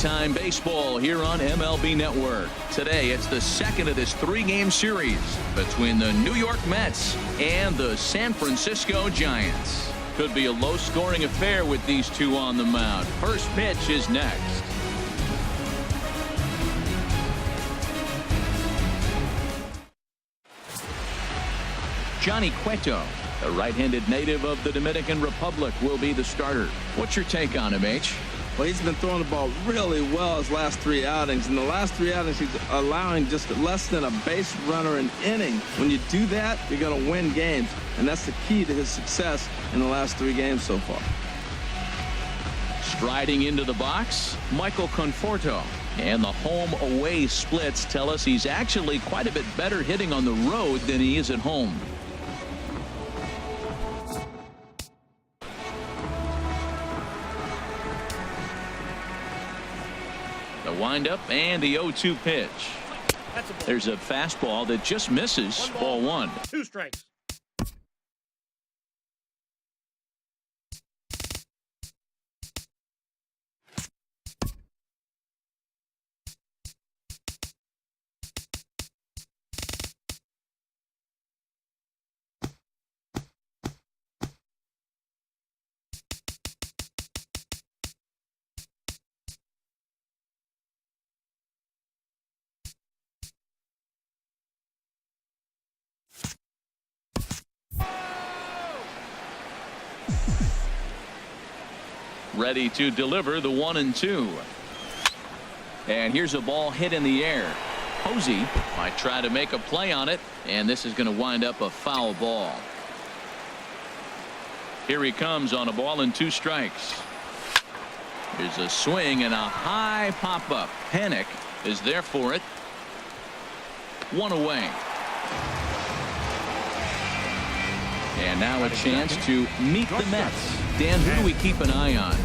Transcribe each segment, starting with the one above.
Big-time baseball here on MLB Network. Today, it's the second of this three-game series between the New York Mets and the San Francisco Giants. Could be a low-scoring affair with these two on the mound. First pitch is next. Johnny Cueto, a right-handed native of the Dominican Republic, will be the starter. What's your take on him, H? Well, he's been throwing the ball really well his last three outings. In the last three outings, he's allowing just less than a base runner an inning. When you do that, you're going to win games. And that's the key to his success in the last three games so far. Striding into the box, Michael Conforto. And the home-away splits tell us he's actually quite a bit better hitting on the road than he is at home. The windup and the 0-2 pitch. There's a fastball that just misses. Ball one. 2 strikes. Ready to deliver the 1-2. And here's a ball hit in the air. Posey might try to make a play on it, and this is going to wind up a foul ball. Here he comes on a ball and 2 strikes. Here's a swing and a high pop-up. Panic is there for it. 1 away. And now a chance to meet the Mets. Dan, who do we keep an eye on?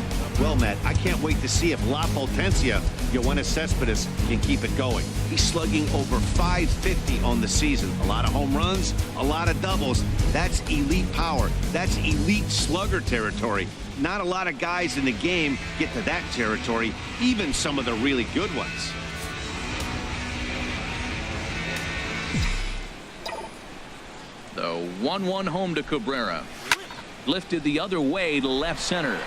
Well, Matt, I can't wait to see if La Potencia, Yoenis Cespedes, can keep it going. He's slugging over .550 on the season. A lot of home runs, a lot of doubles. That's elite power. That's elite slugger territory. Not a lot of guys in the game get to that territory, even some of the really good ones. The 1-1 home to Cabrera. Lifted the other way to left center.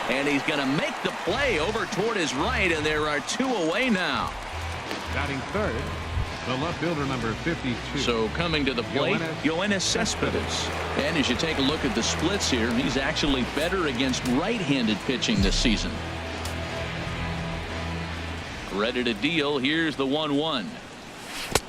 And he's going to make the play over toward his right, and there are 2 away now. Batting third, the left fielder, number 52. So coming to the plate, Yoenis Cespedes. And as you take a look at the splits here, he's actually better against right-handed pitching this season. Ready to deal. Here's the 1-1.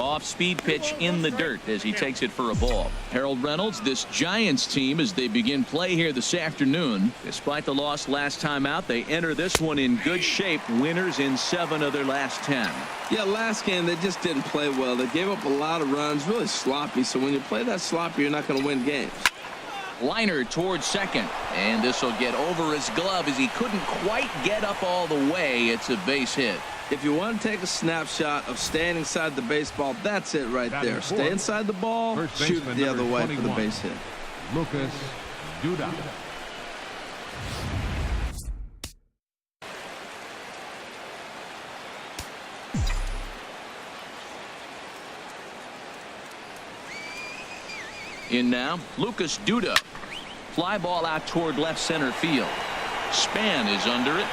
Off-speed pitch in the dirt as he takes it for a ball. Harold Reynolds, this Giants team, as they begin play here this afternoon, despite the loss last time out, they enter this one in good shape. Winners in 7 of their last 10. Yeah, last game they just didn't play well. They gave up a lot of runs, really sloppy. So when you play that sloppy, you're not going to win games. Liner towards second, and this will get over his glove as he couldn't quite get up all the way. It's a base hit. If you want to take a snapshot of staying inside the baseball, that's it right there. Stay inside the ball, shoot it the other way for the base hit. Lucas Duda. In now, Lucas Duda. Fly ball out toward left center field. Span is under it.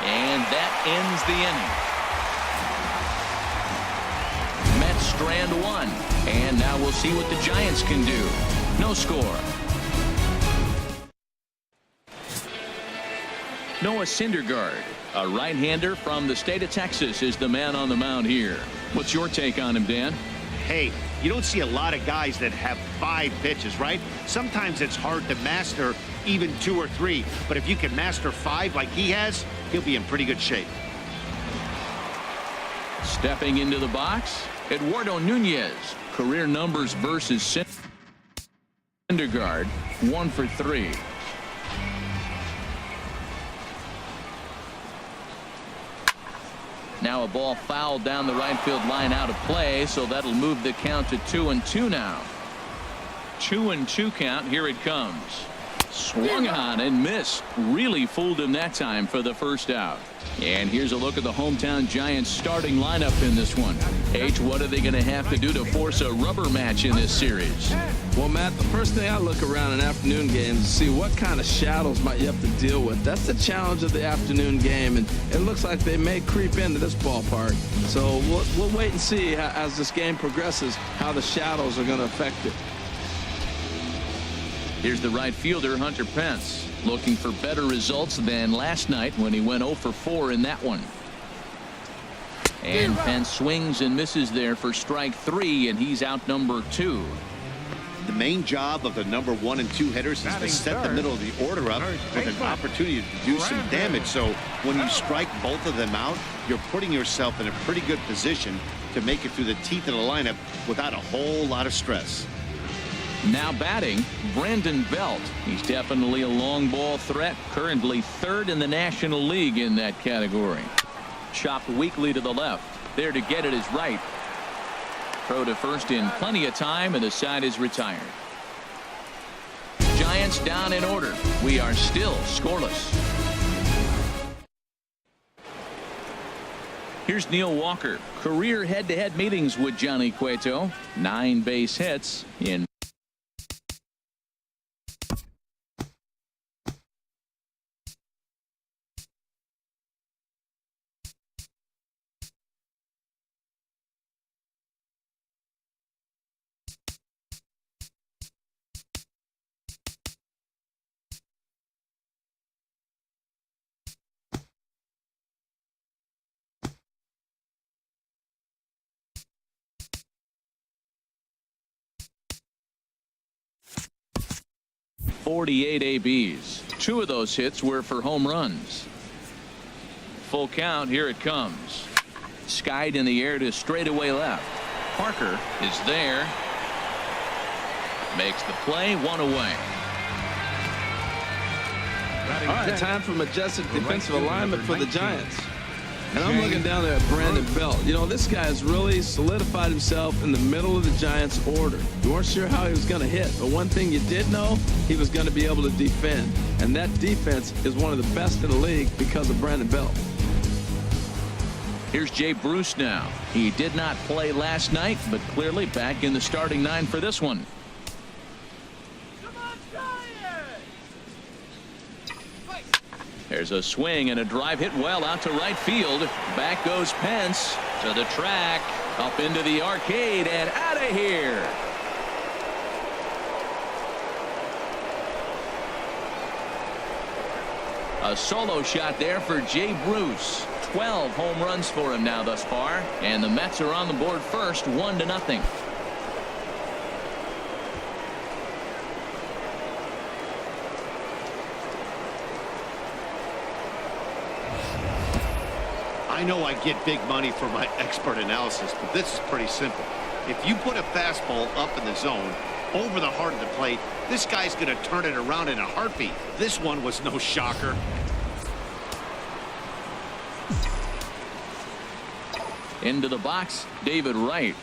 And that ends the inning. Mets strand 1. And now we'll see what the Giants can do. No score. Noah Syndergaaard, a right-hander from the state of Texas, is the man on the mound here. What's your take on him, Dan? Hey, you don't see a lot of guys that have 5 pitches, right? Sometimes it's hard to master even 2 or 3. But if you can master 5 like he has, he'll be in pretty good shape. Stepping into the box, Eduardo Nunez. Career numbers versus Syndergaaard, 1 for 3. Now a ball fouled down the right field line out of play, so that'll move the count to 2-2 now. 2-2 count. Here it comes. Swung on and missed. Really fooled him that time for the first out. And here's a look at the hometown Giants starting lineup in this one. H, what are they going to have to do to force a rubber match in this series? Well, Matt, the first thing I look around in afternoon games to see what kind of shadows might you have to deal with. That's the challenge of the afternoon game, and it looks like they may creep into this ballpark. So we'll wait and see as this game progresses how the shadows are going to affect it. Here's the right fielder, Hunter Pence, looking for better results than last night when he went 0 for 4 in that one. And Pence swings and misses there for strike 3, and he's out number 2. The main job of the number 1 and 2 hitters is to set the middle of the order up with an opportunity to do some damage. So when you strike both of them out, you're putting yourself in a pretty good position to make it through the teeth of the lineup without a whole lot of stress. Now batting, Brandon Belt. He's definitely a long ball threat, currently 3rd in the National League in that category. Chopped weakly to the left. There to get it is right. Throw to first in plenty of time, and the side is retired. Giants down in order. We are still scoreless. Here's Neil Walker. Career head-to-head meetings with Johnny Cueto. 9 base hits in .48 ABs. 2 of those hits were for home runs. Full count. Here it comes. Skied in the air to straightaway left. Parker is there. Makes the play. 1 away. All right, time for majestic defensive alignment for the Giants. And I'm looking down there at Brandon Belt. You know, this guy has really solidified himself in the middle of the Giants' order. You weren't sure how he was going to hit, but one thing you did know, he was going to be able to defend. And that defense is one of the best in the league because of Brandon Belt. Here's Jay Bruce now. He did not play last night, but clearly back in the starting 9 for this one. There's a swing and a drive hit well out to right field. Back goes Pence to the track, up into the arcade, and out of here. A solo shot there for Jay Bruce. 12 home runs for him now thus far, and the Mets are on the board first, 1-0. I know I get big money for my expert analysis, but this is pretty simple. If you put a fastball up in the zone over the heart of the plate, this guy's going to turn it around in a heartbeat. This one was no shocker. Into the box, David Wright.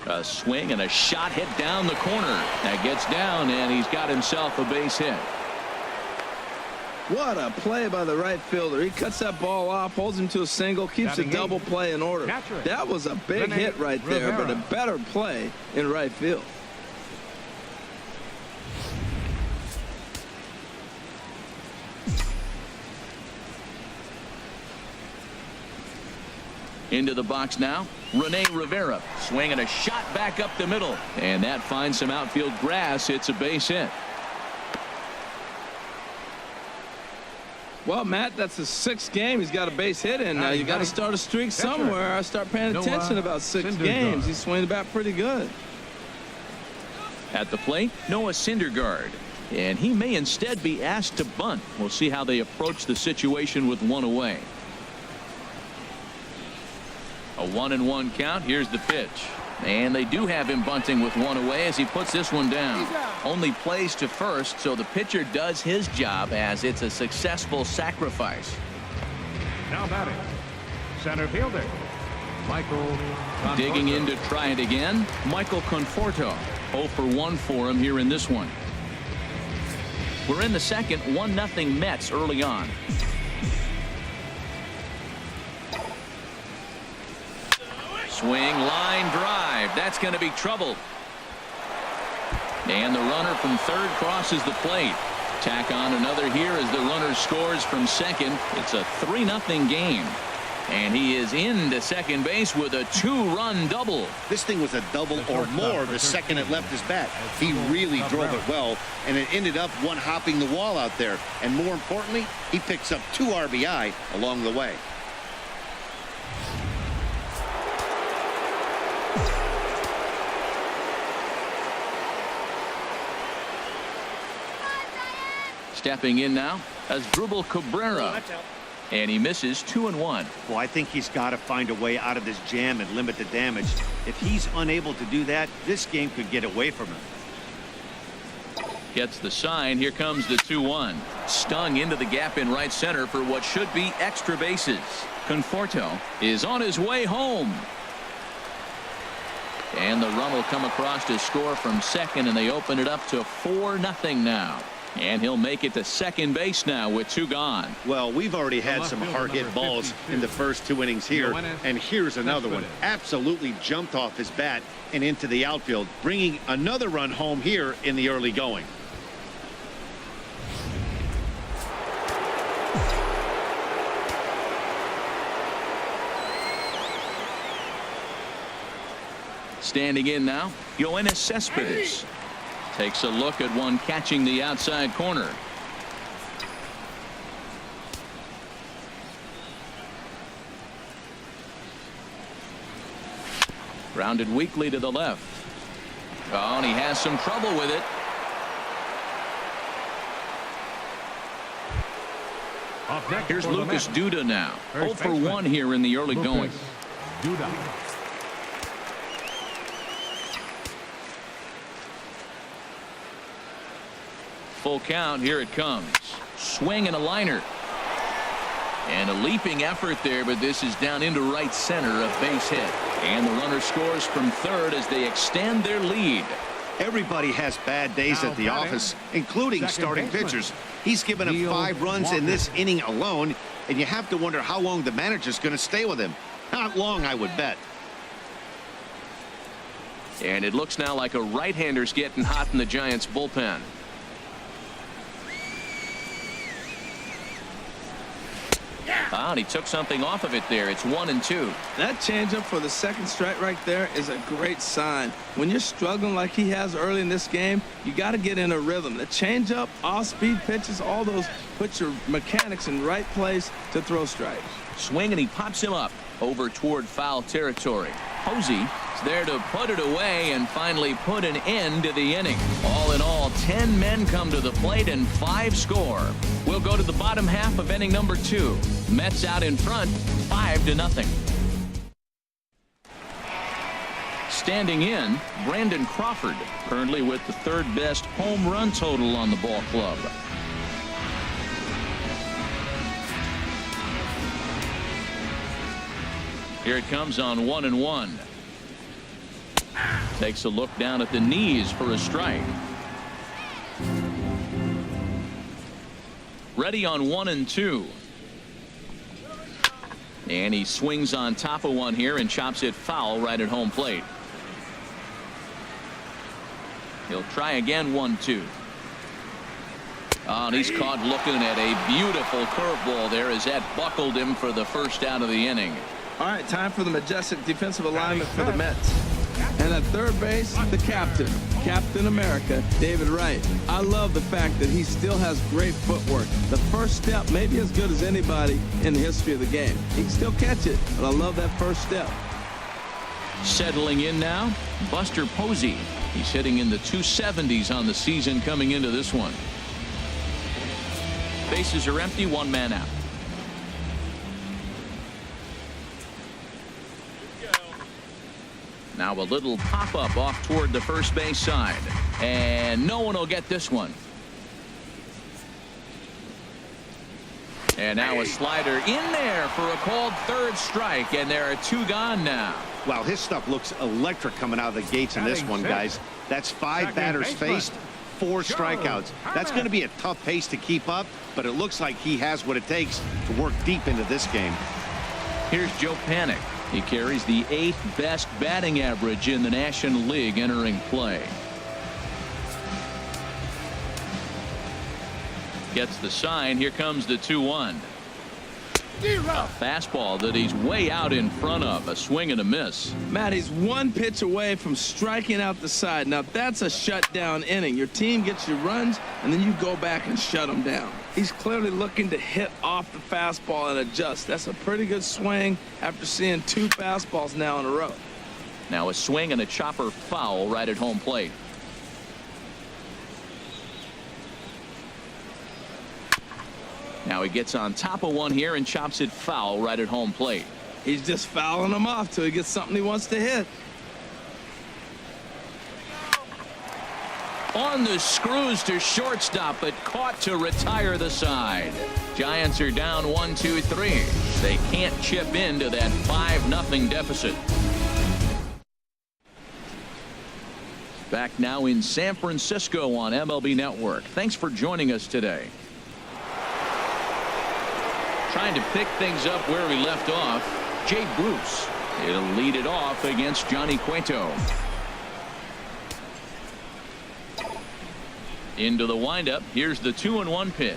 A swing and a shot hit down the corner. That gets down, and he's got himself a base hit. What a play by the right fielder. He cuts that ball off, holds him to a single, keeps the double play in order. That was a big hit right there, but a better play in right field. Into the box now, Rene Rivera. Swinging a shot back up the middle, and that finds some outfield grass. It's a base hit. Well, Matt, that's his 6th game. He's got a base hit in. Now you got to start a streak somewhere. I start paying attention about 6 games. He's swinging the bat pretty good. At the plate, Noah Syndergaaard, and he may instead be asked to bunt. We'll see how they approach the situation with 1 away. A 1-1 count. Here's the pitch. And they do have him bunting with 1 away as he puts this one down. Only plays to first, so the pitcher does his job as it's a successful sacrifice. Now batting, center fielder, Michael Conforto. Digging in to try it again, Michael Conforto. 0 for 1 for him here in this one. We're in the second, 1-0 Mets early on. Swing, line drive. That's going to be trouble. And the runner from third crosses the plate. Tack on another here as the runner scores from second. It's a 3-0 game. And he is into second base with a 2-run double. This thing was a double or more the second it left his bat. He really drove it well, and it ended up one-hopping the wall out there. And more importantly, he picks up 2 RBI along the way. Stepping in now as Drupal Cabrera. And he misses 2-1. Well, I think he's got to find a way out of this jam and limit the damage. If he's unable to do that, this game could get away from him. Gets the sign. Here comes the 2-1. Stung into the gap in right center for what should be extra bases. Conforto is on his way home. And the run will come across to score from second, and they open it up to 4-0 now. And he'll make it to second base now with 2 gone. Well, we've already had some hard-hit balls in the first 2 innings here, and here's another one. Absolutely jumped off his bat and into the outfield, bringing another run home here in the early going. Standing in now, Yoenis Cespedes. Takes a look at one catching the outside corner. Grounded weakly to the left. Oh, and he has some trouble with it. Here's Lucas Duda now. 0 for 1 here in the early going. Duda. Full count. Here it comes. Swing and a liner. And a leaping effort there, but this is down into right center, a base hit. And the runner scores from third as they extend their lead. Everybody has bad days at the office, including starting pitchers. He's given up 5 runs in this inning alone, and you have to wonder how long the manager's going to stay with him. Not long, I would bet. And it looks now like a right-hander's getting hot in the Giants bullpen. Ah, and he took something off of it there. It's 1-2. That changeup for the second strike right there is a great sign. When you're struggling like he has early in this game, you got to get in a rhythm. The changeup, off-speed pitches, all those put your mechanics in the right place to throw strikes. Swing, and he pops him up over toward foul territory. Posey is there to put it away and finally put an end to the inning. All in all, 10 men come to the plate and 5 score. We'll go to the bottom half of inning number 2. Mets out in front, 5-0. Standing in, Brandon Crawford, currently with the 3rd best home run total on the ball club. Here it comes on 1-1. Takes a look down at the knees for a strike. Ready on 1-2. And he swings on top of one here and chops it foul right at home plate. He'll try again. 1-2. Oh, and he's caught looking at a beautiful curveball there as that buckled him for the first out of the inning. All right, time for the majestic defensive alignment for the Mets. And at third base, the Captain America, David Wright. I love the fact that he still has great footwork. The first step may be as good as anybody in the history of the game. He can still catch it, but I love that first step. Settling in now, Buster Posey. He's hitting in the 270s on the season coming into this one. Bases are empty, 1 man out. Now a little pop-up off toward the first base side. And no one will get this one. And now a slider in there for a called 3rd strike. And there are 2 gone now. Wow, his stuff looks electric coming out of the gates in this one, guys. That's 5 batters faced, 4 strikeouts. That's going to be a tough pace to keep up, but it looks like he has what it takes to work deep into this game. Here's Joe Panik. He carries the 8th best batting average in the National League entering play. Gets the sign. Here comes the 2-1. A fastball that he's way out in front of. A swing and a miss. Matt, he's 1 pitch away from striking out the side. Now that's a shutdown inning. Your team gets your runs and then you go back and shut them down. He's clearly looking to hit off the fastball and adjust. That's a pretty good swing after seeing 2 fastballs now in a row. Now a swing and a chopper foul right at home plate. Now he gets on top of one here and chops it foul right at home plate. He's just fouling them off till he gets something he wants to hit. On the screws to shortstop, but caught to retire the side. Giants are down 1-2-3. They can't chip into that 5-0 deficit. Back now in San Francisco on MLB Network. Thanks for joining us today. Trying to pick things up where we left off, Jay Bruce. He'll lead it off against Johnny Cueto. Into the windup. Here's the 2-1 pitch.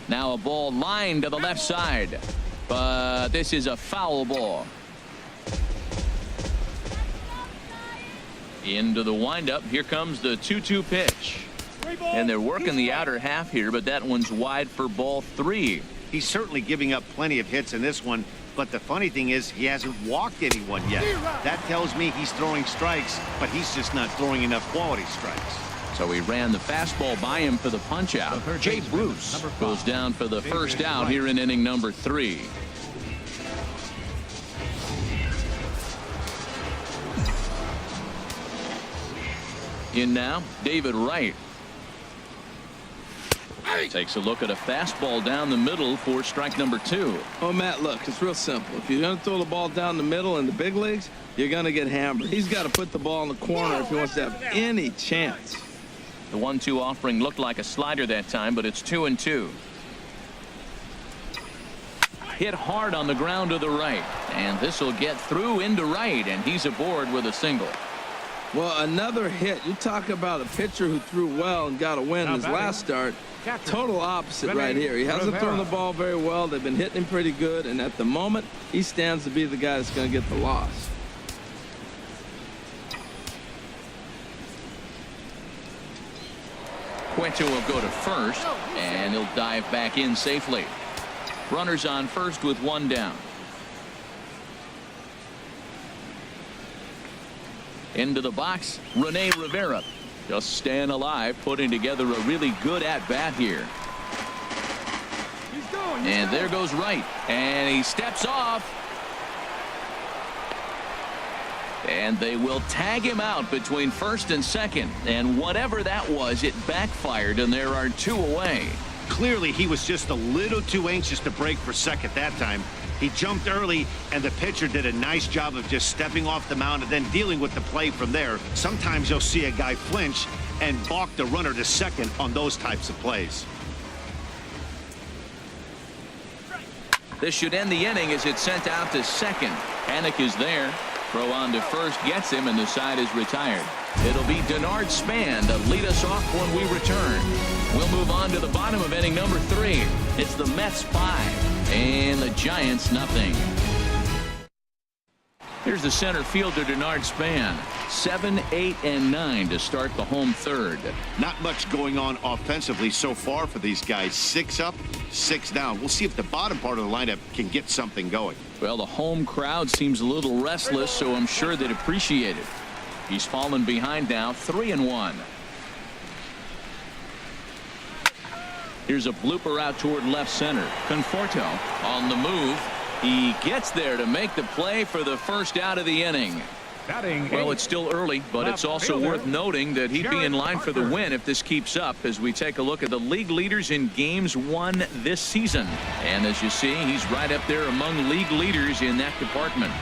Now a ball lined to the left side, but this is a foul ball. Into the windup. Here comes the 2-2 pitch. And they're working the outer half here, but that one's wide for ball 3. He's certainly giving up plenty of hits in this one, but the funny thing is he hasn't walked anyone yet. That tells me he's throwing strikes, but he's just not throwing enough quality strikes. So he ran the fastball by him for the punch out. Jay Bruce goes down for the first out here in inning number 3. In now, David Wright. Takes a look at a fastball down the middle for strike number 2. Oh, Matt, look, it's real simple. If you're going to throw the ball down the middle in the big leagues, you're going to get hammered. He's got to put the ball in the corner if he wants to have any chance. The 1-2 offering looked like a slider that time, but it's 2-2. Hit hard on the ground to the right, and this will get through into right, and he's aboard with a single. Well, another hit. You talk about a pitcher who threw well and got a win in his last start. Total opposite right here. He hasn't thrown the ball very well. They've been hitting him pretty good, and at the moment, he stands to be the guy that's going to get the loss. Cueto will go to first, and he'll dive back in safely. Runners on first with 1 down. Into the box, Rene Rivera. Just staying alive, putting together a really good at-bat here. And there goes Wright, and he steps off. And they will tag him out between first and second. And whatever that was, it backfired, and there are 2 away. Clearly, he was just a little too anxious to break for second that time. He jumped early, and the pitcher did a nice job of just stepping off the mound and then dealing with the play from there. Sometimes you'll see a guy flinch and balk the runner to second on those types of plays. This should end the inning as it's sent out to second. Panik is there. Throw on to first gets him, and the side is retired. It'll be Denard Span to lead us off when we return. We'll move on to the bottom of inning number 3. It's the Mets 5 and the Giants nothing. Here's the center fielder, Denard Span. 7, 8, and 9 to start the home third. Not much going on offensively so far for these guys. 6 up, 6 down. We'll see if the bottom part of the lineup can get something going. Well, the home crowd seems a little restless, so I'm sure they'd appreciate it. He's fallen behind now, 3-1. Here's a blooper out toward left center. Conforto on the move. He gets there to make the play for the first out of the inning. Well, it's still early, but it's also worth noting that he'd be in line for the win if this keeps up as we take a look at the league leaders in games won this season. And as you see, he's right up there among league leaders in that department.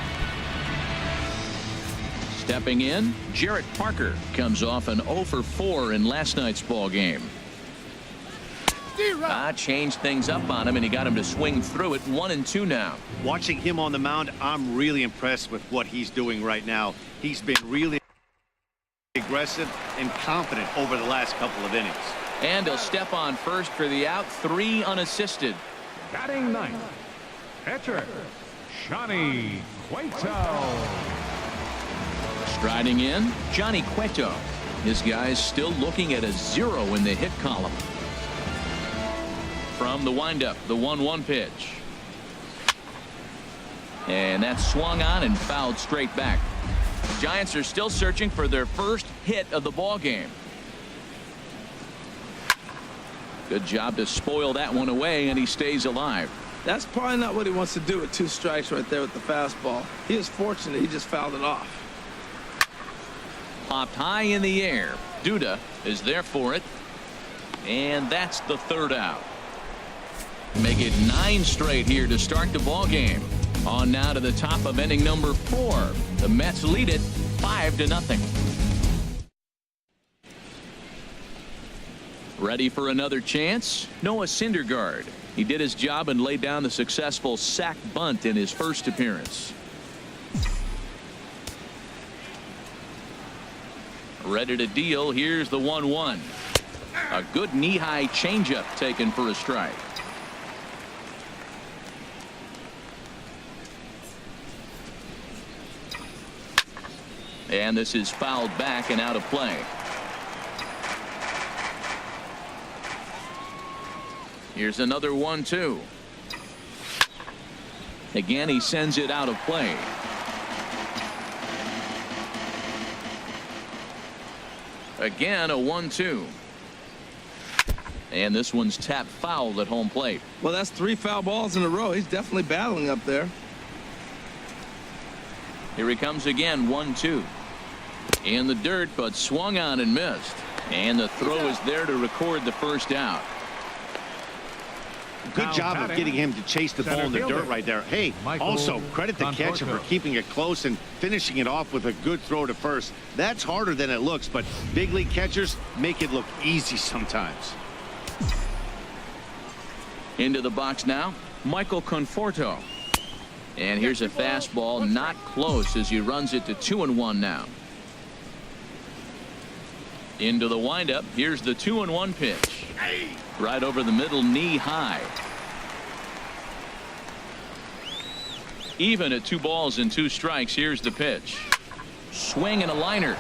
Stepping in, Jarrett Parker comes off an 0 for 4 in last night's ball game. Changed things up on him, and he got him to swing through it. 1-2 now. Watching him on the mound, I'm really impressed with what he's doing right now. He's been really aggressive and confident over the last couple of innings. And he'll step on first for the out. 3 unassisted. Batting ninth, pitcher, Johnny Cueto. Striding in, Johnny Cueto. This guy's still looking at a 0 in the hit column. From the windup, the 1-1 pitch. And that's swung on and fouled straight back. Giants are still searching for their first hit of the ball game. Good job to spoil that one away, and he stays alive. That's probably not what he wants to do with 2 strikes right there with the fastball. He is fortunate he just fouled it off. Popped high in the air. Duda is there for it. And that's the 3rd out. Make it 9 straight here to start the ball game. On now to the top of inning number 4. The Mets lead it 5-0. Ready for another chance? Noah Syndergaaard. He did his job and laid down the successful sac bunt in his first appearance. Ready to deal. Here's the 1-1. A good knee-high changeup taken for a strike. And this is fouled back and out of play. Here's another 1-2. Again, he sends it out of play. Again, a 1-2. And this one's tapped foul at home plate. Well, that's 3 foul balls in a row. He's definitely battling up there. Here he comes again. 1-2. In the dirt, but swung on and missed. And the throw is there to record the first out. Good job of getting him to chase the ball in the dirt right there. Hey, also credit the catcher for keeping it close and finishing it off with a good throw to first. That's harder than it looks, but big league catchers make it look easy sometimes. Into the box now, Michael Conforto. And here's a fastball not close as he runs it to 2-1 now. Into the windup. Here's the 2-1 pitch. Right over the middle, knee high. Even at 2 balls and 2 strikes. Here's the pitch. Swing and a liner.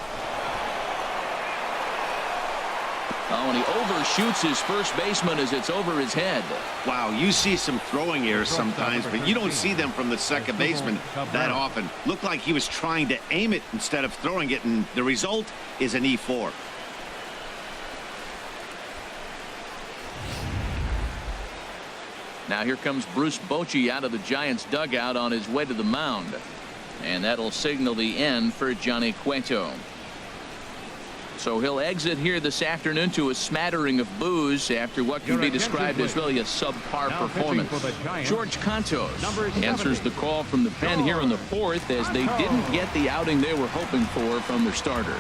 Oh, and he overshoots his first baseman as it's over his head. Wow, you see some throwing errors sometimes, but you don't see them from the second baseman that often. Looked like he was trying to aim it instead of throwing it, and the result is an E4. Now here comes Bruce Bochy out of the Giants dugout on his way to the mound. And that'll signal the end for Johnny Cueto. So he'll exit here this afternoon to a smattering of boos after what can be described as really a subpar performance. George Cantos answers the call from the pen here in the 4th as they didn't get the outing they were hoping for from their starter.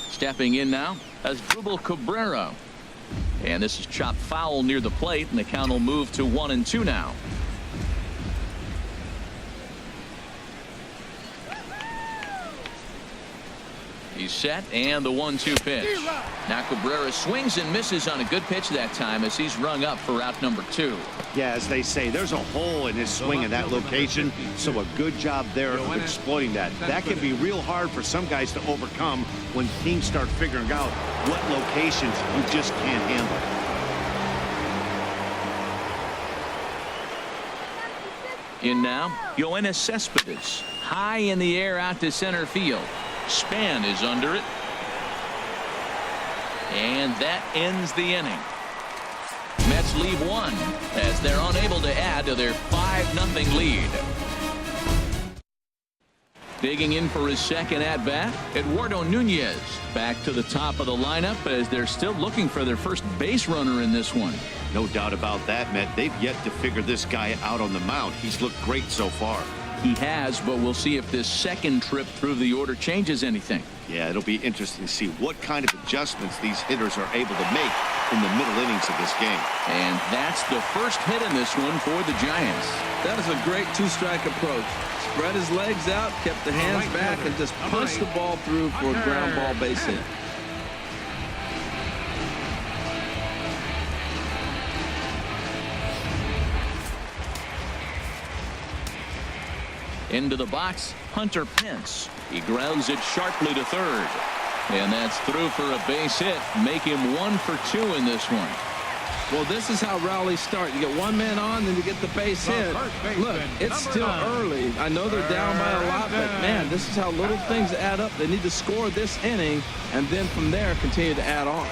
Stepping in now as Drupal Cabrera. And this is chopped foul near the plate, and the count will move to 1-2 now. He's set, and the 1-2 pitch. Now Cabrera swings and misses on a good pitch that time as he's rung up for out number 2. Yeah, as they say, there's a hole in his swing in that location, so a good job there of exploiting that. That can be real hard for some guys to overcome when teams start figuring out what locations you just can't handle. In now, Yoenis Cespedes. High in the air out to center field. Span is under it. And that ends the inning. Mets leave 1 as they're unable to add to their 5-0 lead. Digging in for his second at-bat, Eduardo Nunez back to the top of the lineup as they're still looking for their first base runner in this one. No doubt about that, Matt. They've yet to figure this guy out on the mound. He's looked great so far. He has, but we'll see if this second trip through the order changes anything. Yeah, it'll be interesting to see what kind of adjustments these hitters are able to make in the middle innings of this game. And that's the first hit in this one for the Giants. That is a great two-strike approach. Spread his legs out, kept the hands back, and just punched the ball through for a ground ball base hit. Into the box, Hunter Pence. He grounds it sharply to third. And that's through for a base hit. Make him 1 for 2 in this one. Well, this is how rallies start. You get one man on, then you get the base hit. Look, it's still early. I know they're down by a lot, but man, this is how little things add up. They need to score this inning, and then from there, continue to add on.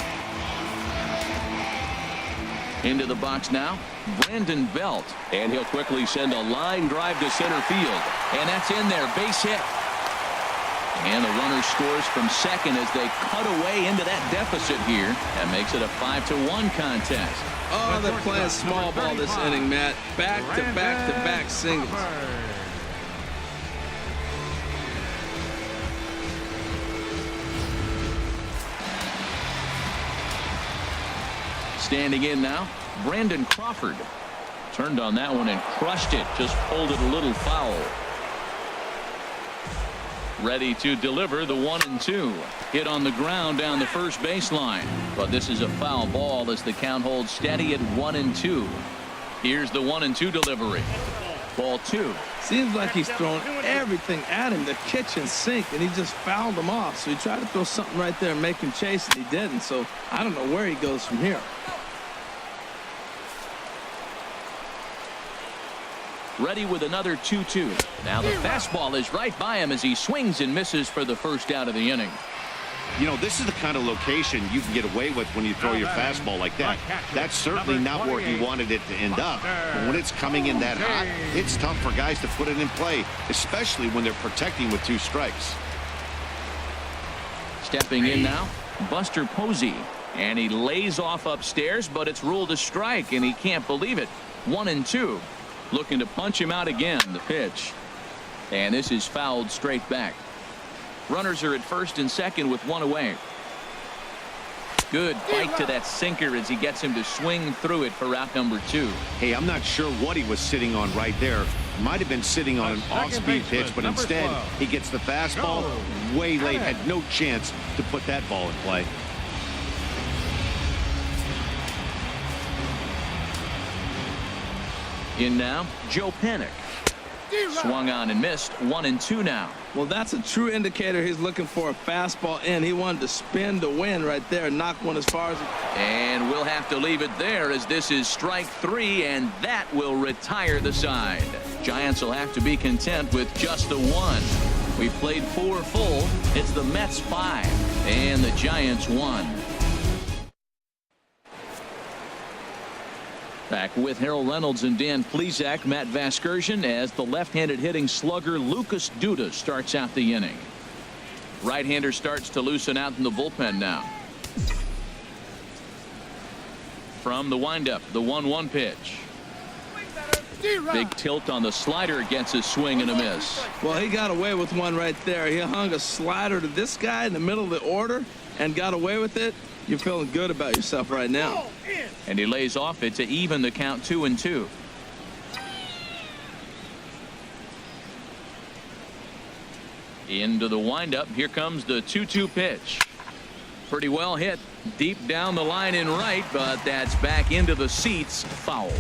Into the box now, Brandon Belt. And he'll quickly send a line drive to center field. And that's in there, base hit. And the runner scores from second as they cut away into that deficit here. That makes it a 5-1 contest. Oh, they're playing small ball this inning, Matt. Back-to-back-to-back singles. Standing in now, Brandon Crawford. Turned on that one and crushed it. Just pulled it a little foul. Ready to deliver the 1-2. Hit on the ground down the first baseline. But this is a foul ball as the count holds steady at 1-2. Here's the 1-2 delivery. Ball 2. Seems like he's thrown everything at him, the kitchen sink, and he just fouled him off. So he tried to throw something right there and make him chase, and he didn't. So I don't know where he goes from here. Ready with another 2-2. Now the fastball is right by him as he swings and misses for the first out of the inning. You know, this is the kind of location you can get away with when you throw your fastball like that. That's certainly not where he wanted it to end up. But when it's coming in that hot, it's tough for guys to put it in play, especially when they're protecting with 2 strikes. Stepping in now, Buster Posey. And he lays off upstairs, but it's ruled a strike, and he can't believe it. 1-2. Looking to punch him out again, the pitch. And this is fouled straight back. Runners are at first and second with 1 away. Good bite to that sinker as he gets him to swing through it for out number 2. Hey, I'm not sure what he was sitting on right there. Might have been sitting on an off-speed pitch, but instead he gets the fastball way late. Had no chance to put that ball in play. In now, Joe Pennick. Swung on and missed. 1-2 now. Well, that's a true indicator he's looking for a fastball in. He wanted to spin to win right there, knock one as far as he... And we'll have to leave it there as this is strike 3, and that will retire the side. Giants will have to be content with just the 1. We've played 4 full. It's the Mets 5 and the Giants 1. Back with Harold Reynolds and Dan Plesac, Matt Vasgersian, as the left-handed hitting slugger Lucas Duda starts out the inning. Right-hander starts to loosen out in the bullpen now. From the windup, the 1-1 pitch. Big tilt on the slider, gets a swing and a miss. Well, he got away with one right there. He hung a slider to this guy in the middle of the order and got away with it. You're feeling good about yourself right now. And he lays off it to even the count 2-2. Into the windup. Here comes the 2-2 pitch. Pretty well hit deep down the line in right, but that's back into the seats. Foul.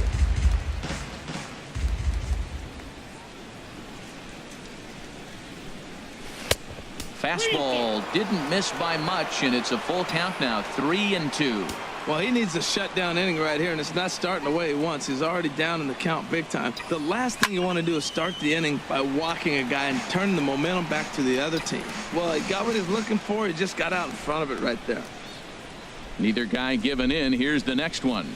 Fastball didn't miss by much, and it's a full count now, 3-2. Well, he needs a shutdown inning right here, and it's not starting the way he wants. He's already down in the count big time. The last thing you want to do is start the inning by walking a guy and turning the momentum back to the other team. Well, he got what he's looking for. He just got out in front of it right there. Neither guy giving in. Here's the next one.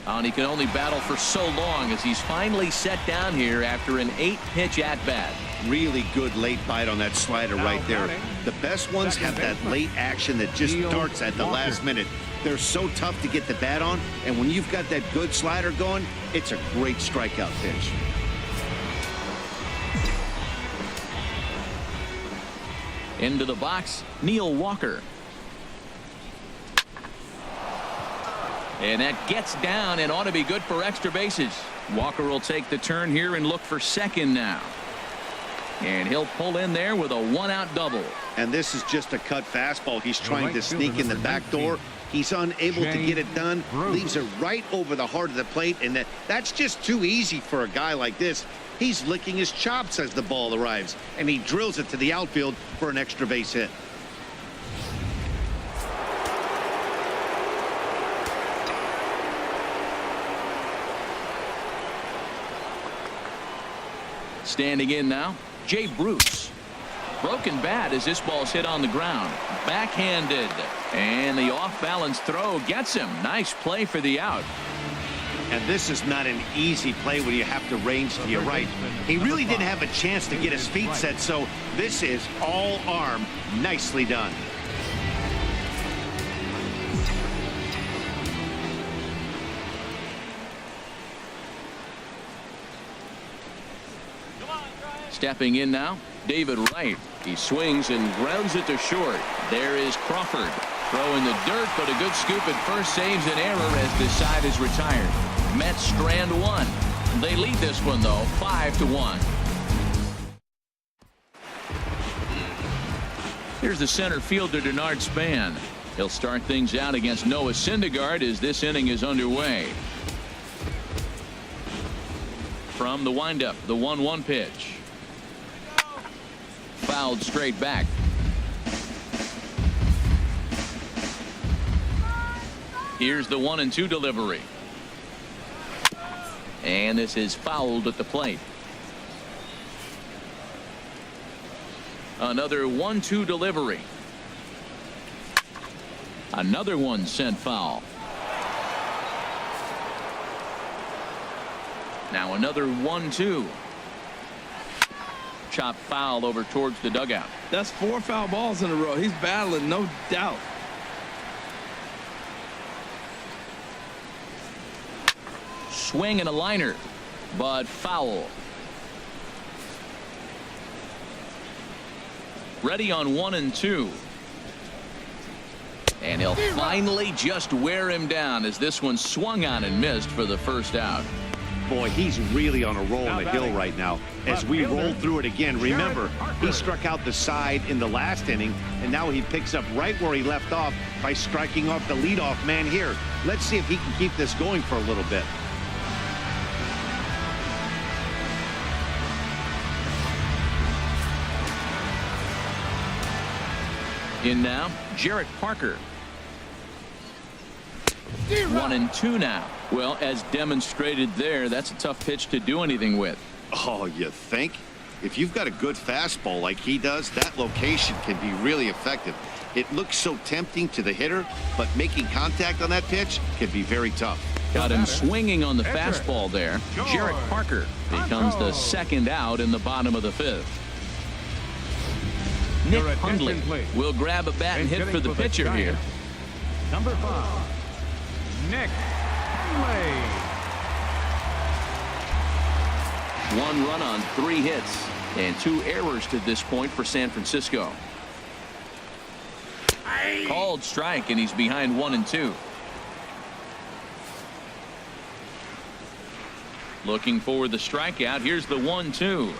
And he can only battle for so long as he's finally set down here after an 8-pitch at-bat. Really good late bite on that slider right there. The best ones have that late action that just darts at the last minute. They're so tough to get the bat on, and when you've got that good slider going, it's a great strikeout pitch. Into the box, Neil Walker. And that gets down and ought to be good for extra bases. Walker will take the turn here and look for second now. And he'll pull in there with a 1-out double. And this is just a cut fastball. He's trying to sneak in the back door. He's unable to get it done. Leaves it right over the heart of the plate. And that's just too easy for a guy like this. He's licking his chops as the ball arrives. And he drills it to the outfield for an extra base hit. Standing in now, Jay Bruce. Broken bat as this ball's hit on the ground. Backhanded. And the off-balance throw gets him. Nice play for the out. And this is not an easy play when you have to range to your right. He really didn't have a chance to get his feet set, so this is all arm. Nicely done. Stepping in now, David Wright. He swings and grounds it to short. There is Crawford. Throw in the dirt, but a good scoop at first saves an error as this side is retired. Mets strand one. They lead this one, though, 5-1. Here's the center fielder, Denard Span. He'll start things out against Noah Syndergaaard as this inning is underway. From the windup, the 1-1 pitch. Fouled straight back. Here's the 1-2 delivery. And this is fouled at the plate. Another 1-2 delivery. Another one sent foul. Now another 1-2. Chop foul over towards the dugout. That's 4 foul balls in a row. He's battling, no doubt. Swing and a liner, but foul. Ready on 1-2. And he'll finally just wear him down as this one swung on and missed for the first out. Boy, he's really on a roll on the hill right now. As we roll through it again, remember, he struck out the side in the last inning, and now he picks up right where he left off by striking off the leadoff man here. Let's see if he can keep this going for a little bit. In now, Jarrett Parker. 1-2 now. Well, as demonstrated there, that's a tough pitch to do anything with. Oh, you think? If you've got a good fastball like he does, that location can be really effective. It looks so tempting to the hitter, but making contact on that pitch can be very tough. Got him swinging on the fastball there. Jarrett Parker becomes the second out in the bottom of the 5th. Nick Hundley will grab a bat and hit for the pitcher here. Number 5, Nick Hundley. 1 run on 3 hits and 2 errors to this point for San Francisco. Called strike, and he's behind 1-2. Looking for the strikeout. Here's the 1-2.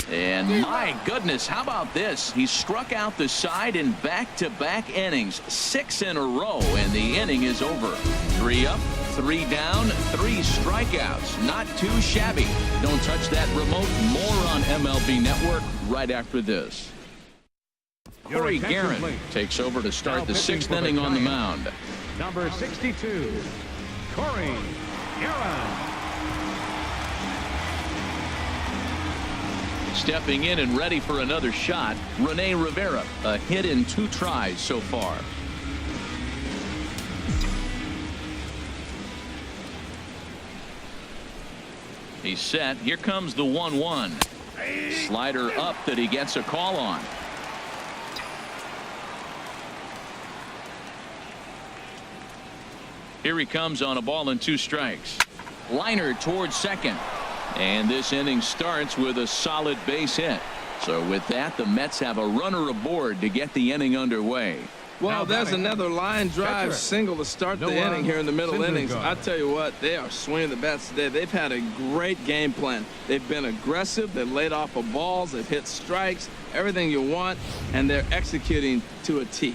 And my goodness, how about this? He struck out the side in back-to-back innings, 6 in a row, and the inning is over. 3 up, 3 down, 3 strikeouts. Not too shabby. Don't touch that remote. More on MLB Network right after this. Corey Guerin takes over to start the 6th inning on the mound. Number 62, Corey Guerin. Stepping in and ready for another shot, Rene Rivera, a hit in 2 tries so far. He's set. Here comes the 1-1. Slider up that he gets a call on. Here he comes on a ball and 2 strikes. Liner towards second. And this inning starts with a solid base hit. So with that, the Mets have a runner aboard to get the inning underway. Well, there's another line drive single to start the inning here in the middle innings. I tell you what, they are swinging the bats today. They've had a great game plan. They've been aggressive. They've laid off of balls. They've hit strikes, everything you want, and they're executing to a T.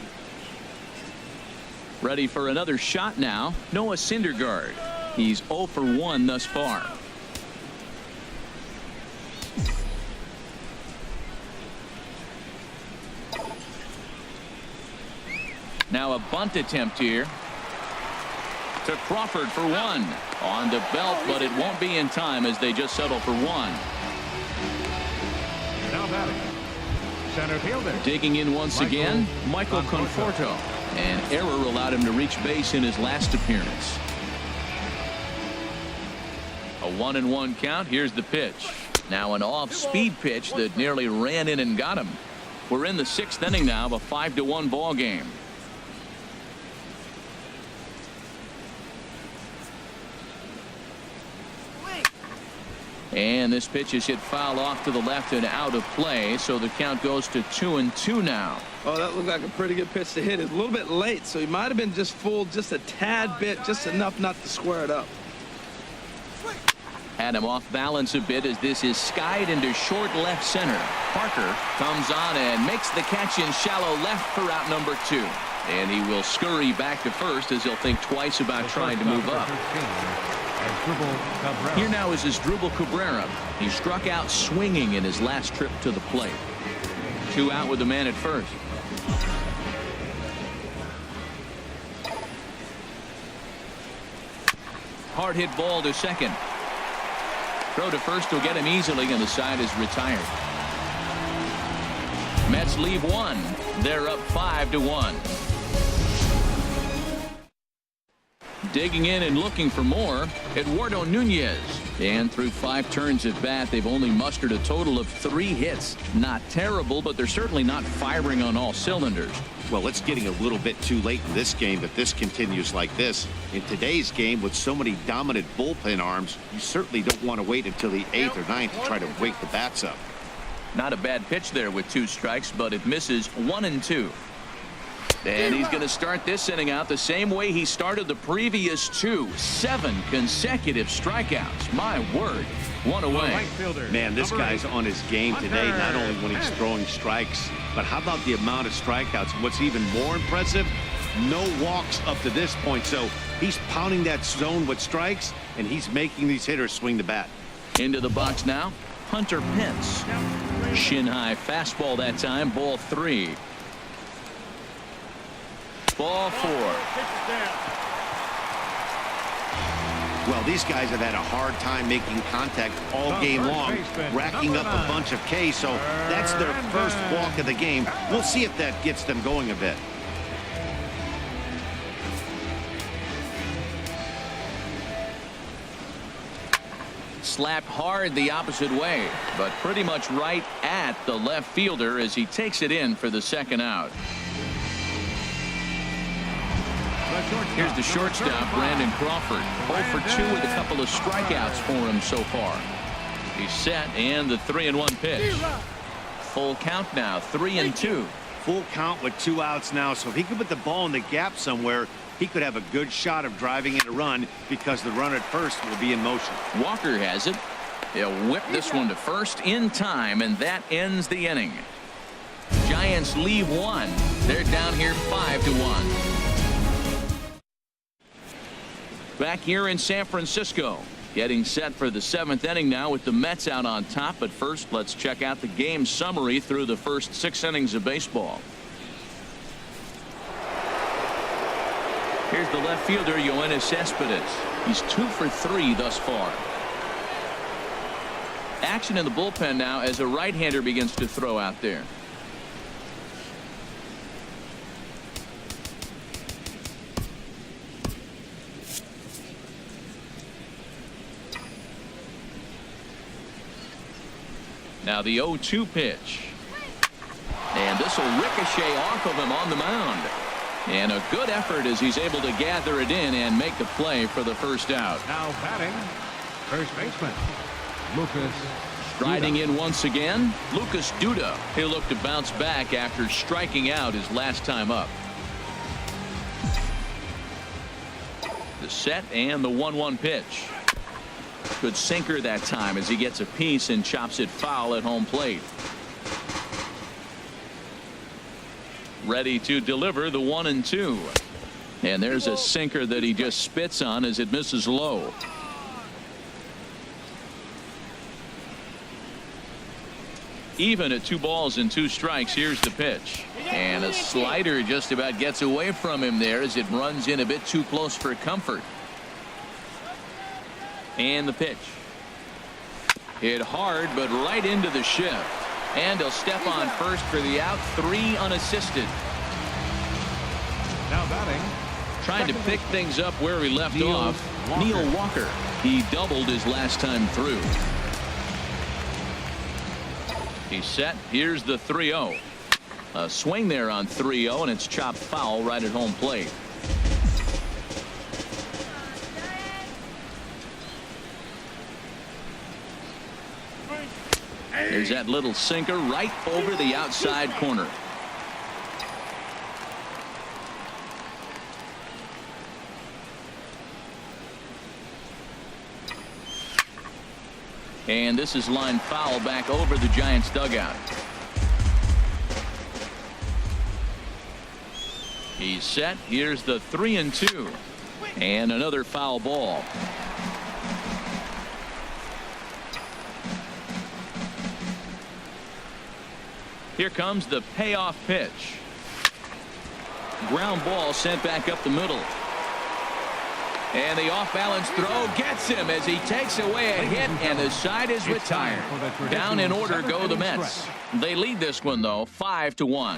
Ready for another shot now. Noah Syndergaaard. He's 0 for 1 thus far. Now a bunt attempt here to Crawford for 1 on the belt, but it won't be in time as they just settle for 1. Now batting, center fielder. Digging in once again, Michael Conforto. An error allowed him to reach base in his last appearance. A 1-1 count. Here's the pitch. Now an off-speed pitch that nearly ran in and got him. We're in the 6th inning now of a 5-1 ball game. And this pitch is hit foul off to the left and out of play, so the count goes to 2-2 now. Oh, that looked like a pretty good pitch to hit. It's a little bit late, so he might have been just fooled just a tad bit, just enough not to square it up. Had him off balance a bit as this is skied into short left center. Parker comes on and makes the catch in shallow left for out number 2. And he will scurry back to first as he'll think twice about trying to move up. Here now is Asdrubal Cabrera. He struck out swinging in his last trip to the plate. 2 out with the man at first. Hard hit ball to second. Throw to first will get him easily, and the side is retired. Mets leave 1. They're up 5-1. Digging in and looking for more, Eduardo Nunez. And through 5 turns at bat, they've only mustered a total of 3 hits. Not terrible, but they're certainly not firing on all cylinders. Well, it's getting a little bit too late in this game if this continues like this. In today's game, with so many dominant bullpen arms, you certainly don't want to wait until the 8th or 9th to try to wake the bats up. Not a bad pitch there with 2 strikes, but it misses 1-2. And he's going to start this inning out the same way he started the previous 2. 7 consecutive strikeouts. My word. 1 away. Man, this guy's on his game today, not only when he's throwing strikes, but how about the amount of strikeouts? What's even more impressive, no walks up to this point. So he's pounding that zone with strikes, and he's making these hitters swing the bat. Into the box now, Hunter Pence. Shin high fastball that time, ball 3. Ball 4. Well, these guys have had a hard time making contact all game long, racking up a bunch of Ks, so that's their first walk of the game. We'll see if that gets them going a bit. Slapped hard the opposite way, but pretty much right at the left fielder as he takes it in for the 2nd out. Here's the shortstop, Brandon Crawford. 0 for 2 with a couple of strikeouts for him so far. He's set, and the 3-1 pitch. Full count now, 3-2. Full count with 2 outs now, so if he could put the ball in the gap somewhere, he could have a good shot of driving in a run because the runner at first will be in motion. Walker has it. He'll whip this one to first in time, and that ends the inning. Giants leave 1. They're down here 5-1. Back here in San Francisco, getting set for the 7th inning now with the Mets out on top. But first, let's check out the game summary through the first 6 innings of baseball. Here's the left fielder, Yoenis Cespedes. He's 2 for 3 thus far. Action in the bullpen now as a right-hander begins to throw out there. Now the 0-2 pitch. And this will ricochet off of him on the mound. And a good effort as he's able to gather it in and make the play for the first out. Now batting, first baseman, Lucas. Striding in once again, Lucas Duda. He'll look to bounce back after striking out his last time up. The set and the 1-1 pitch. Good sinker that time as he gets a piece and chops it foul at home plate. Ready to deliver the 1-2. And there's a sinker that he just spits on as it misses low. Even at 2 balls and 2 strikes. Here's the pitch. And a slider just about gets away from him there as it runs in a bit too close for comfort. And the pitch. Hit hard, but right into the shift. And he'll step on first for the out. 3 unassisted. Now batting. Trying to pick things up where he left off. Neil Walker. He doubled his last time through. He's set. Here's the 3-0. A swing there on 3-0, and it's chopped foul right at home plate. There's that little sinker right over the outside corner. And this is line foul back over the Giants dugout. He's set. Here's the 3-2. And another foul ball. Here comes the payoff pitch. Ground ball sent back up the middle. And the off-balance throw gets him as he takes away a hit, and the side is retired. Down in order go the Mets. They lead this one, though, 5-1.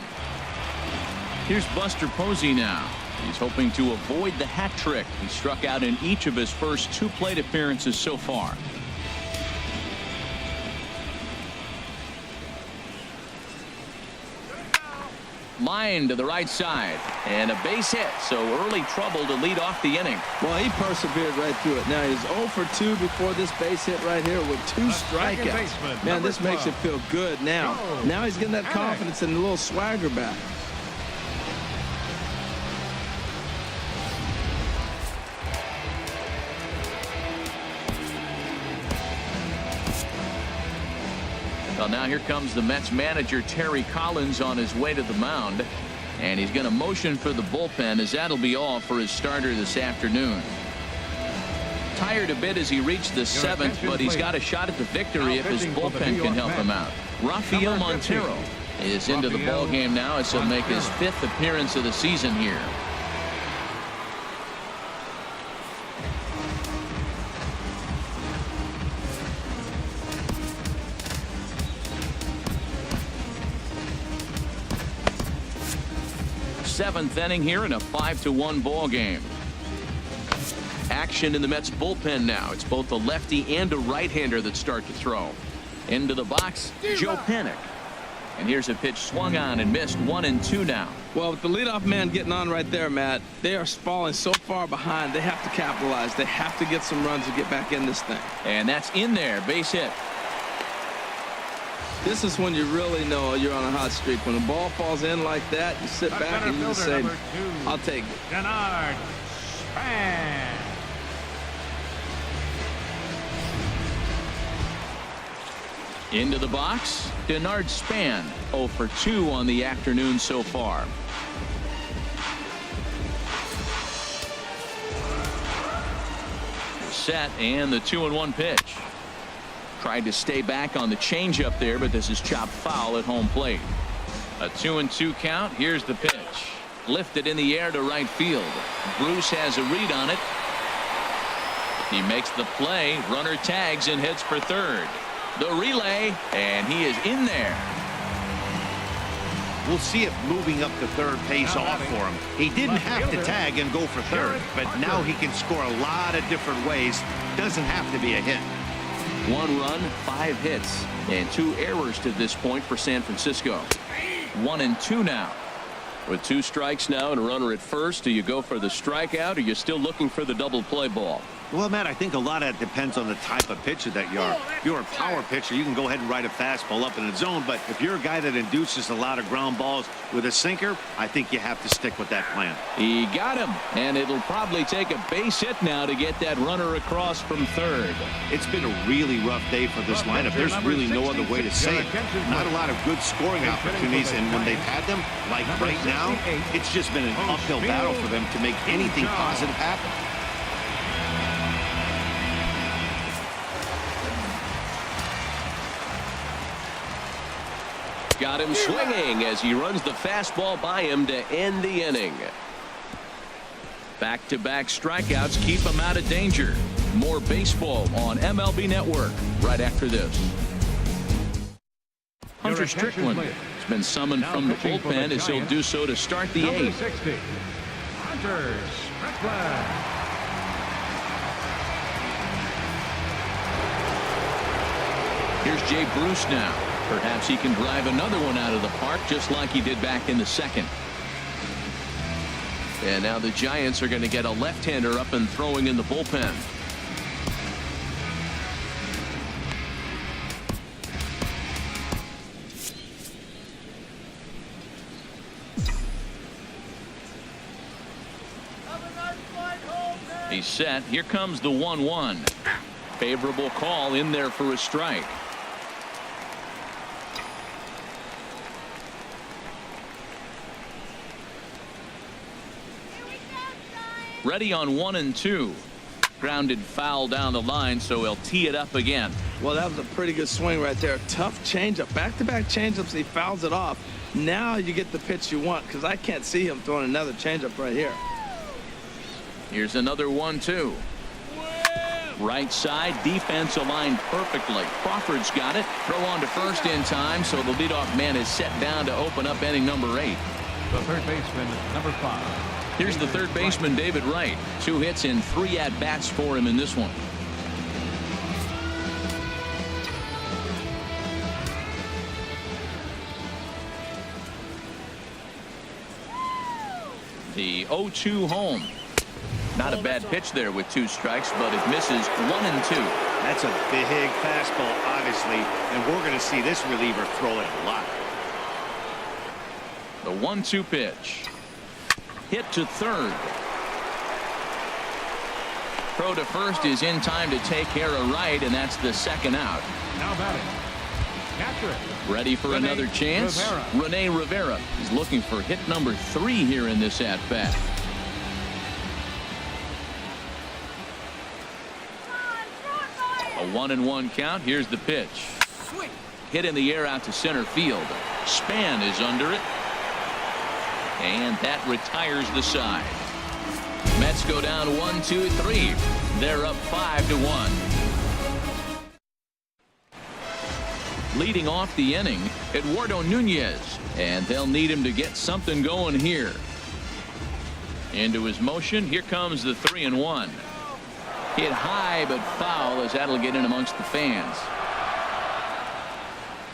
Here's Buster Posey now. He's hoping to avoid the hat trick. He struck out in each of his first 2 plate appearances so far. Line to the right side, and a base hit, so early trouble to lead off the inning. Well, he persevered right through it. Now he's 0 for 2 before this base hit right here with 2 strikeouts. Man, this makes it feel good now. Now he's getting that confidence and a little swagger back. Well, now here comes the Mets manager Terry Collins on his way to the mound, and he's going to motion for the bullpen as that'll be all for his starter this afternoon. Tired a bit as he reached the 7th, but he's got a shot at the victory if his bullpen can help him out. Rafael Montero is into the ball game now as he'll make his 5th appearance of the season here. Seventh inning here in a 5-1 ball game. Action in the Mets bullpen now. It's both a lefty and a right-hander that start to throw. Into the box, Joe Panik. And here's a pitch swung on and missed. 1-2 now. Well, with the leadoff man getting on right there, Matt, they are falling so far behind. They have to capitalize. They have to get some runs to get back in this thing. And that's in there. Base hit. This is when you really know you're on a hot streak. When the ball falls in like that, you sit back and you just say, I'll take it. Denard Span. Into the box, Denard Span, 0 for 2 on the afternoon so far. Set and the 2-1 pitch. Tried to stay back on the changeup there, but this is chopped foul at home plate. A 2-2 count. Here's the pitch. Lifted in the air to right field. Bruce has a read on it. He makes the play. Runner tags and heads for third. The relay, and he is in there. We'll see if moving up to third pays off for him. He didn't have to tag and go for third, but now he can score a lot of different ways. Doesn't have to be a hit. 1 run, 5 hits, and 2 errors to this point for San Francisco. 1-2 now. With 2 strikes now and a runner at first, do you go for the strikeout, or are you still looking for the double play ball? Well, Matt, I think a lot of that depends on the type of pitcher that you are. If you're a power pitcher, you can go ahead and ride a fastball up in the zone. But if you're a guy that induces a lot of ground balls with a sinker, I think you have to stick with that plan. He got him, and it'll probably take a base hit now to get that runner across from third. It's been a really rough day for this lineup. There's really no other way to say it. Not a lot of good scoring opportunities, and when they've had them, like right now, it's just been an uphill battle for them to make anything positive happen. Got him swinging as he runs the fastball by him to end the inning. Back-to-back strikeouts keep him out of danger. More baseball on MLB Network right after this. Hunter Strickland has been summoned from the bullpen as he'll do so to start the 8th. 60, Hunter Strickland. Here's Jay Bruce now. Perhaps he can drive another one out of the park just like he did back in the 2nd. And now the Giants are going to get a left-hander up and throwing in the bullpen. He's set. Here comes the 1-1. Favorable call in there for a strike. Ready on 1-2. Grounded foul down the line, so he'll tee it up again. Well, that was a pretty good swing right there. Tough changeup. Back-to-back changeups. He fouls it off. Now you get the pitch you want, because I can't see him throwing another changeup right here. Here's another 1-2. Right side, defense aligned perfectly. Crawford's got it. Throw on to first in time, so the leadoff man is set down to open up inning number 8. The third baseman, number 5. Here's the third baseman, David Wright. 2 hits and 3 at-bats for him in this one. The 0-2 home. Not a bad pitch there with 2 strikes, but it misses 1-2. That's a big fastball, obviously, and we're going to see this reliever throw it a lot. The 1-2 pitch. Hit to third. Throw to first is in time to take care of Wright, and that's the 2nd out. Now batting. Catcher. Ready for another chance. Rene Rivera is looking for hit number 3 here in this at-bat. A 1-1 count. Here's the pitch. Hit in the air out to center field. Span is under it. And that retires the side. Mets go down 1-2-3. They're up 5-1. Leading off the inning, Eduardo Nunez, and they'll need him to get something going here. Into his motion, here comes the 3-1. Hit high but foul as that'll get in amongst the fans.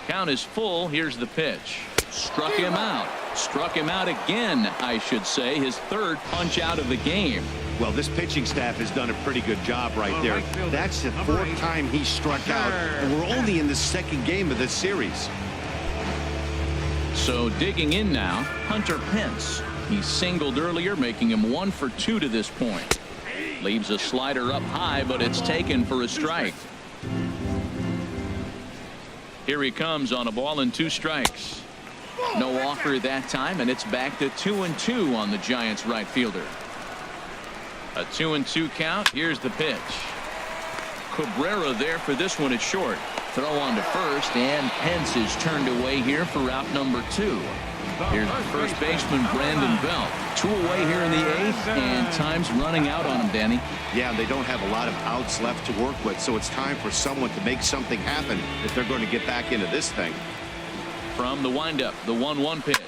Count is full. Here's the pitch. Struck him out. Struck him out again, I should say. His 3rd punch out of the game. Well, this pitching staff has done a pretty good job right there. That's the 4th time he struck out, and we're only in the 2nd game of this series. So digging in now, Hunter Pence. He singled earlier, making him 1 for 2 to this point. Leaves a slider up high, but it's taken for a strike. Here he comes on a ball and 2 strikes. No offer that time, and it's back to 2-2 on the Giants right fielder. A 2-2 count. Here's the pitch. Cabrera there for this one at short. Throw on to first, and Pence is turned away here for out number 2. Here's the first baseman, Brandon Belt. 2 away here in the 8th, and time's running out on him, Danny. Yeah, they don't have a lot of outs left to work with, so it's time for someone to make something happen if they're going to get back into this thing. From the windup, the 1-1 pitch.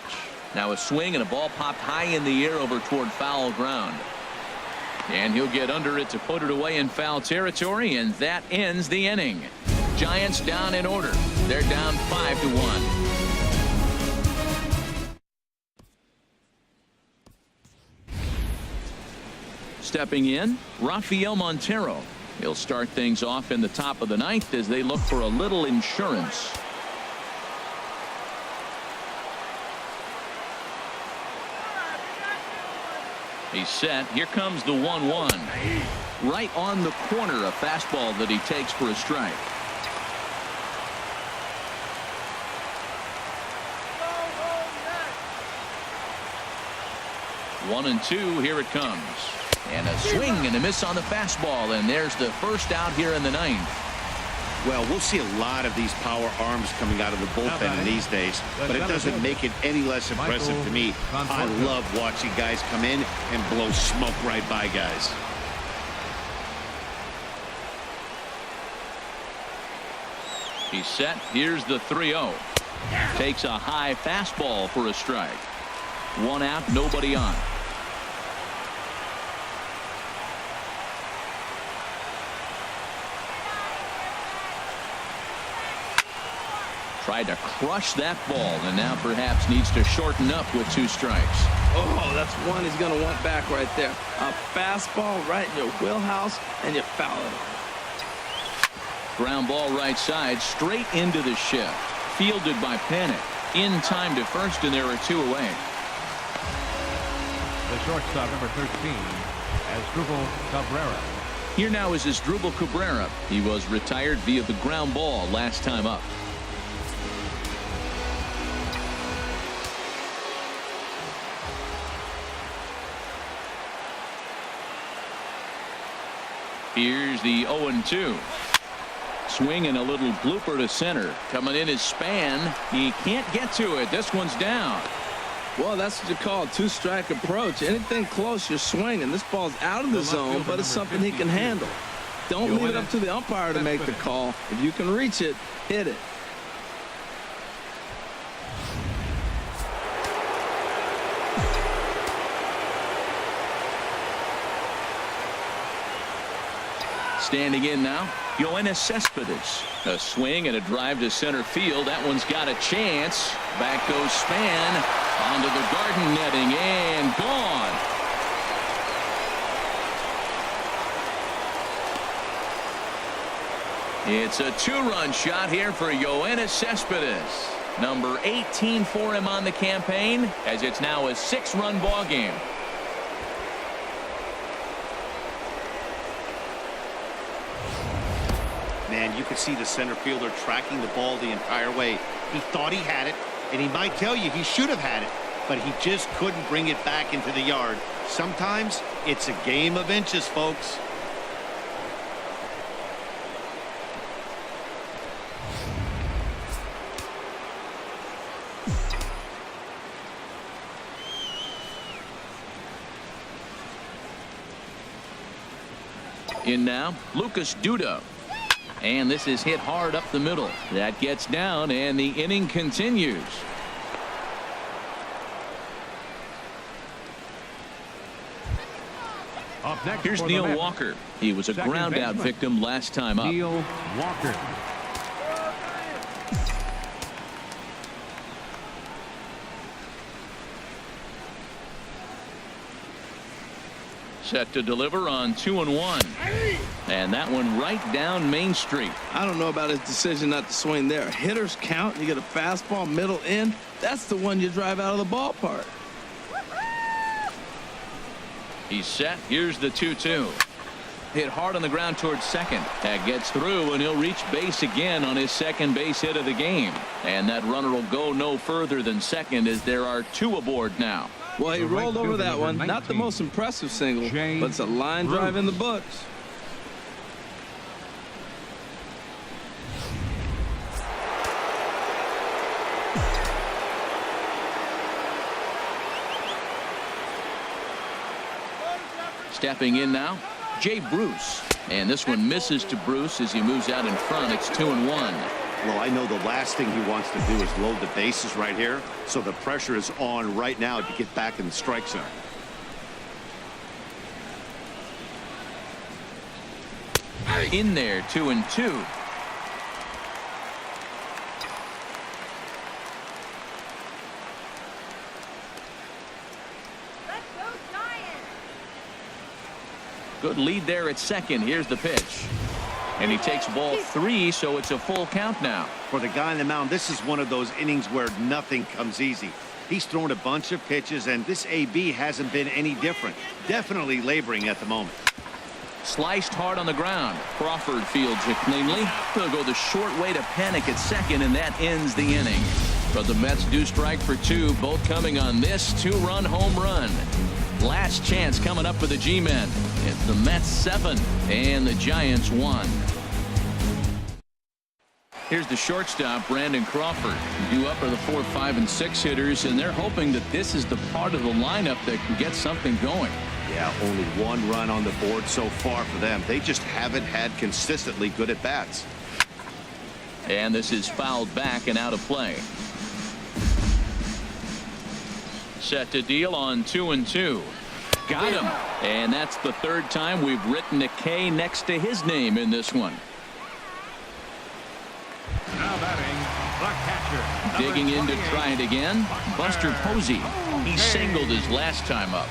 Now a swing and a ball popped high in the air over toward foul ground. And he'll get under it to put it away in foul territory, and that ends the inning. Giants down in order. They're down 5-1. Stepping in, Rafael Montero. He'll start things off in the top of the ninth as they look for a little insurance. He's set. Here comes the 1-1. Right on the corner, a fastball that he takes for a strike. 1-2. Here it comes. And a swing and a miss on the fastball. And there's the first out here in the ninth. Well, we'll see a lot of these power arms coming out of the bullpen in these days, but it doesn't make it any less impressive to me. I love watching guys come in and blow smoke right by guys. He's set. Here's the 3-0. Takes a high fastball for a strike. One out, nobody on. Tried to crush that ball, and now perhaps needs to shorten up with 2 strikes. Oh, that's one he's going to want back right there. A fastball right in your wheelhouse, and you foul it. Ground ball right side, straight into the shift. Fielded by Panic. In time to first, and there are 2 away. The shortstop, number 13, Asdrubal Cabrera. Here now is Asdrubal Cabrera. He was retired via the ground ball last time up. Here's the 0-2. Swing and a little blooper to center. Coming in his Span. He can't get to it. This one's down. Well, that's what you call a 2-strike approach. Anything close, you're swinging. This ball's out of the zone, but it's something he can handle. Don't leave it up to the umpire to make the call. If you can reach it, hit it. Standing in now, Yoenis Cespedes. A swing and a drive to center field. That one's got a chance. Back goes Span onto the garden netting and gone. It's a 2-run shot here for Yoenis Cespedes. Number 18 for him on the campaign, as it's now a 6-run ball game. Man, you could see the center fielder tracking the ball the entire way. He thought he had it, and he might tell you he should have had it, but he just couldn't bring it back into the yard. Sometimes it's a game of inches, folks. In now, Lucas Duda. And this is hit hard up the middle. That gets down, and the inning continues. Up next, here's Neil Walker. He was a ground-out victim last time up. Neil Walker. Set to deliver on 2-1. And that one right down Main Street. I don't know about his decision not to swing there. Hitters count. You get a fastball middle in. That's the one you drive out of the ballpark. He's set. Here's the 2-2. Hit hard on the ground towards second. That gets through, and he'll reach base again on his second base hit of the game. And that runner will go no further than second, as there are 2 aboard now. Well, he rolled over that one. Not the most impressive single, but it's a line drive in the books. Stepping in now, Jay Bruce. And this one misses to Bruce as he moves out in front. It's 2-1. Well, I know the last thing he wants to do is load the bases right here, so the pressure is on right now to get back in the strike zone. In there, 2-2. Good lead there at second. Here's the pitch. And he takes ball 3, so it's a full count now. For the guy on the mound, this is one of those innings where nothing comes easy. He's thrown a bunch of pitches, and this AB hasn't been any different. Definitely laboring at the moment. Sliced hard on the ground. Crawford fields it cleanly. He'll go the short way to panic at second, and that ends the inning. But the Mets do strike for 2, both coming on this 2-run home run. Last chance coming up for the G-men. It's the Mets 7 and the Giants 1. Here's the shortstop, Brandon Crawford. Due up are the 4, 5, and 6 hitters, and they're hoping that this is the part of the lineup that can get something going. Yeah, only 1 run on the board so far for them. They just haven't had consistently good at-bats. And this is fouled back and out of play. Set to deal on 2-2. Got him. And that's the 3rd time we've written a K next to his name in this one. Now batting, the catcher. Digging in to try it again. Buster Posey. He singled his last time up.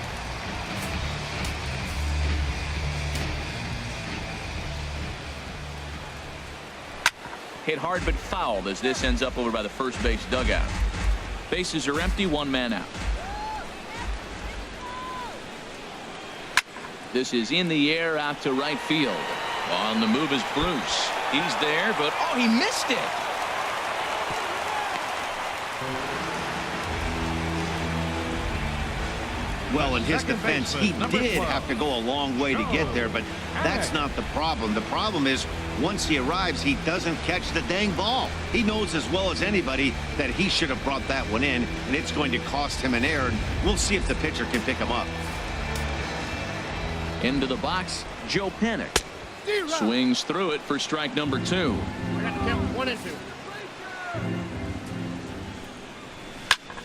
Hit hard but fouled as this ends up over by the first base dugout. Bases are empty, 1 man out. This is in the air out to right field. On the move is Bruce. He's there, but oh, he missed it. Well, in his defense, he did have to go a long way to get there, but that's not the problem. The problem is once he arrives, he doesn't catch the dang ball. He knows as well as anybody that he should have brought that one in, and it's going to cost him an error. And we'll see if the pitcher can pick him up. Into the box, Joe Panic. Swings through it for strike number 2.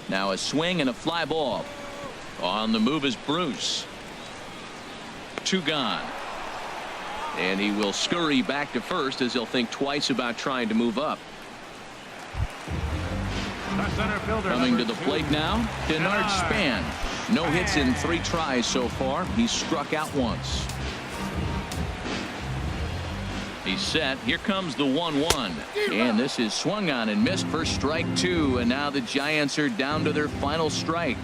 Now a swing and a fly ball. On the move is Bruce. 2 gone. And he will scurry back to first as he'll think twice about trying to move up. Coming to the plate now, Denard Span. No hits in 3 tries so far. He's struck out once. He's set. Here comes the 1-1. And this is swung on and missed for strike 2. And now the Giants are down to their final strike.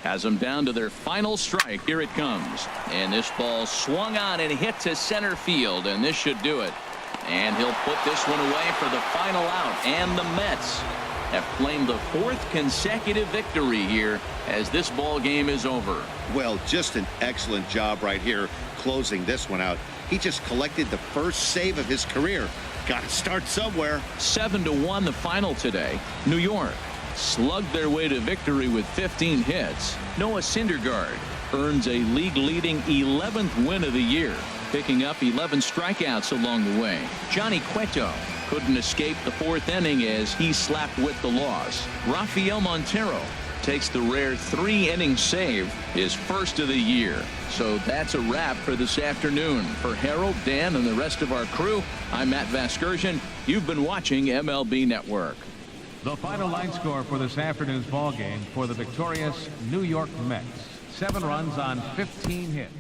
Has them down to their final strike. Here it comes. And this ball swung on and hit to center field. And this should do it. And he'll put this one away for the final out. And the Mets have claimed the 4th consecutive victory here as this ball game is over. Well, just an excellent job right here closing this one out. He just collected the first save of his career. Got to start somewhere. 7-1 the final today. New York slugged their way to victory with 15 hits. Noah Syndergaaard earns a league-leading 11th win of the year, picking up 11 strikeouts along the way. Johnny Cueto couldn't escape the 4th inning as he slapped with the loss. Rafael Montero takes the rare 3-inning save, his first of the year. So that's a wrap for this afternoon. For Harold, Dan, and the rest of our crew, I'm Matt Vasgersian. You've been watching MLB Network. The final line score for this afternoon's ball game for the victorious New York Mets. 7 runs on 15 hits.